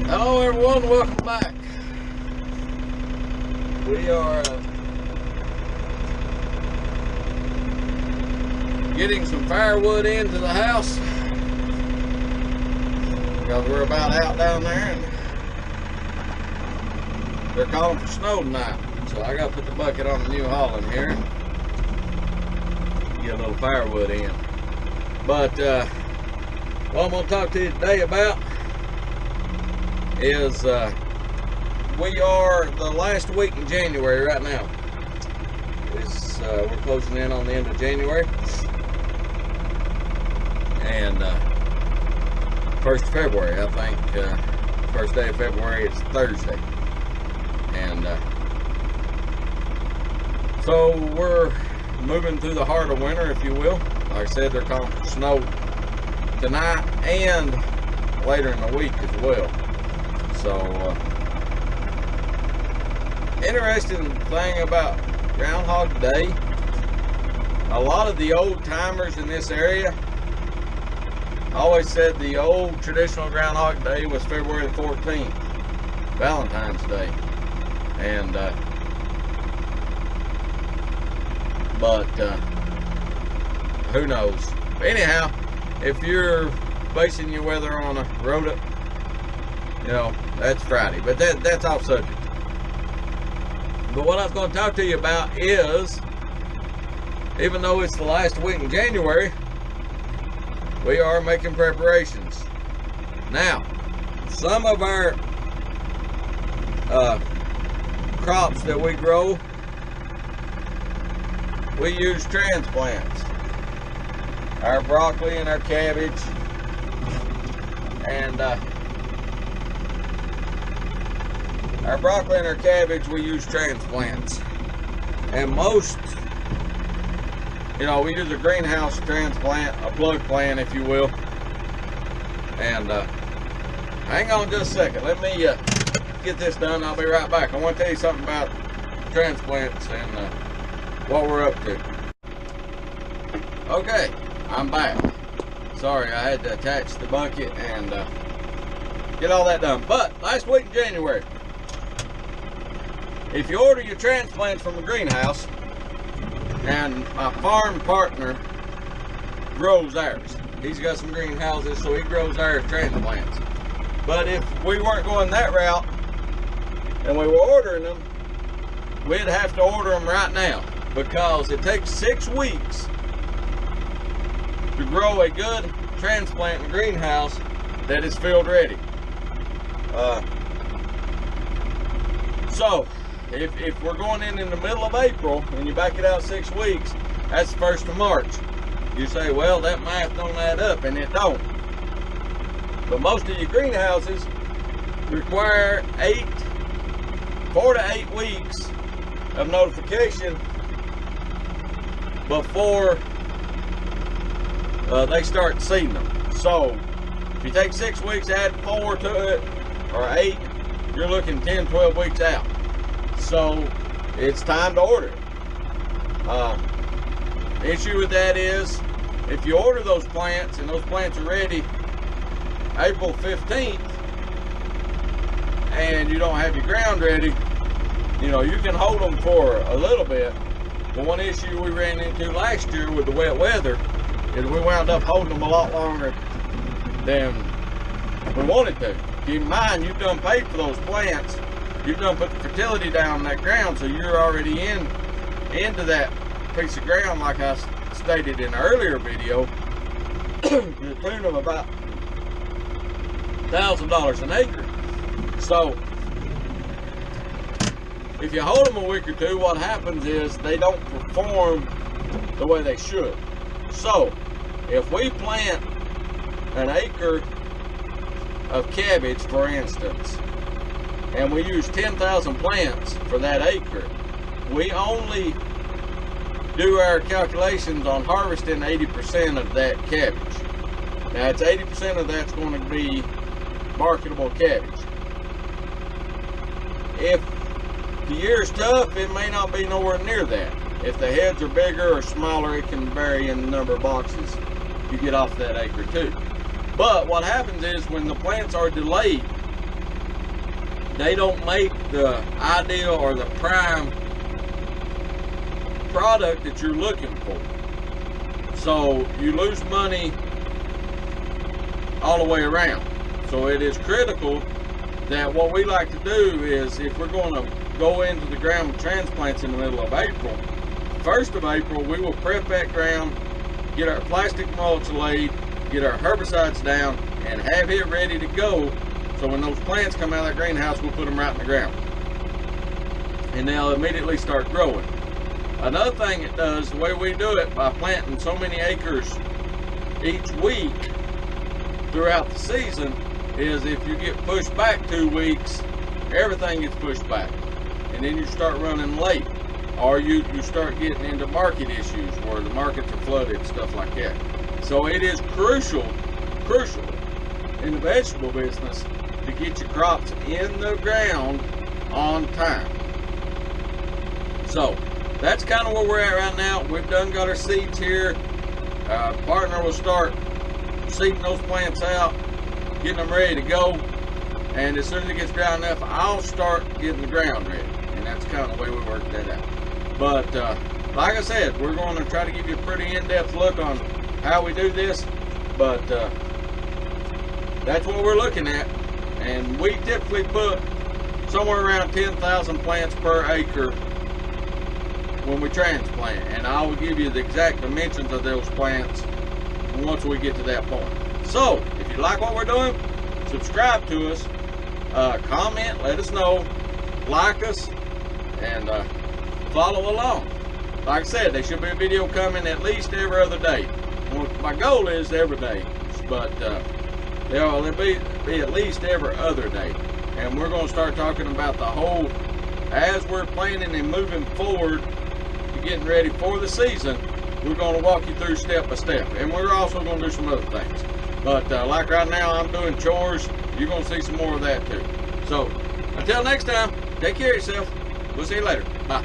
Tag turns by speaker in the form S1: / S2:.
S1: Hello everyone, welcome back. We are getting some firewood into the house because we're about out down there and they're calling for snow tonight. So I gotta put the bucket on the New Holland here and get a little firewood in. But what I'm gonna talk to you today about is we are the last week in January right now. We're closing in on the end of January, and 1st of February, I think. First day of February, it's Thursday, and so we're moving through the heart of winter, if you will. Like I said, they're calling for snow tonight and later in the week as well. So, interesting thing about Groundhog Day, a lot of the old timers in this area always said the old traditional Groundhog Day was February the 14th, Valentine's Day. And, but who knows? Anyhow, if you're basing your weather on a rota, you know, that's Friday, but that's off subject. But what I was going to talk to you about is, even though it's the last week in January, we are making preparations. Now, some of our crops that we grow, we use transplants. Our broccoli and our cabbage, and our broccoli and our cabbage, we use transplants. And most, you know, we use a greenhouse transplant, a plug plant, if you will. And hang on just a second. Let me get this done. I'll be right back. I want to tell you something about transplants and what we're up to. Okay, I'm back. Sorry, I had to attach the bucket and get all that done. But last week in January, if you order your transplants from a greenhouse, and my farm partner grows ours. He's got some greenhouses, so he grows our transplants. But if we weren't going that route, and we were ordering them, we'd have to order them right now, because it takes 6 weeks to grow a good transplant in a greenhouse that is field ready. So, if we're going in the middle of April and you back it out 6 weeks, that's the 1st of March. You say, well, that math don't add up, and it don't. But most of your greenhouses require 4 to 8 weeks of notification before they start seeding them. So if you take 6 weeks, add 4 to it, or 8, you're looking 10, 12 weeks out. So it's time to order it. The issue with that is, if you order those plants and those plants are ready April 15th and you don't have your ground ready, you know, you can hold them for a little bit. But one issue we ran into last year with the wet weather is we wound up holding them a lot longer than we wanted to. Keep in mind, you've done paid for those plants. You've done put the fertility down in that ground, so you're already into that piece of ground, like I stated in an earlier video, to the tune of about $1,000 an acre. So if you hold them a week or two, what happens is they don't perform the way they should. So if we plant an acre of cabbage, for instance, and we use 10,000 plants for that acre, we only do our calculations on harvesting 80% of that cabbage. Now, it's 80% of that's going to be marketable cabbage. If the year's tough, it may not be nowhere near that. If the heads are bigger or smaller, it can vary in the number of boxes you get off that acre too. But what happens is, when the plants are delayed they don't make the ideal or the prime product that you're looking for. So you lose money all the way around. So it is critical that what we like to do is, if we're going to go into the ground with transplants in the middle of April, 1st of April, we will prep that ground, get our plastic mulch laid, get our herbicides down, and have it ready to go. So when those plants come out of that greenhouse, we'll put them right in the ground. And they'll immediately start growing. Another thing it does, the way we do it, by planting so many acres each week throughout the season, is if you get pushed back 2 weeks, everything gets pushed back. And then you start running late. Or you start getting into market issues where the markets are flooded, stuff like that. So it is crucial in the vegetable business to get your crops in the ground on time. So that's kind of where we're at right now. We've done got our seeds here. Partner will start seeding those plants out, getting them ready to go. And as soon as it gets dry enough, I'll start getting the ground ready. And that's kind of the way we work that out. But like I said, we're going to try to give you a pretty in-depth look on how we do this. But that's what we're looking at. And we typically put somewhere around 10,000 plants per acre when we transplant. And I will give you the exact dimensions of those plants once we get to that point. So, if you like what we're doing, subscribe to us, comment, let us know, like us, and follow along. Like I said, there should be a video coming at least every other day. Well, my goal is every day, but there'll be at least every other day. And we're going to start talking about the whole, as we're planning and moving forward to getting ready for the season, we're going to walk you through step by step. And we're also going to do some other things. But like right now, I'm doing chores. You're going to see some more of that too. So until next time, take care of yourself. We'll see you later. Bye.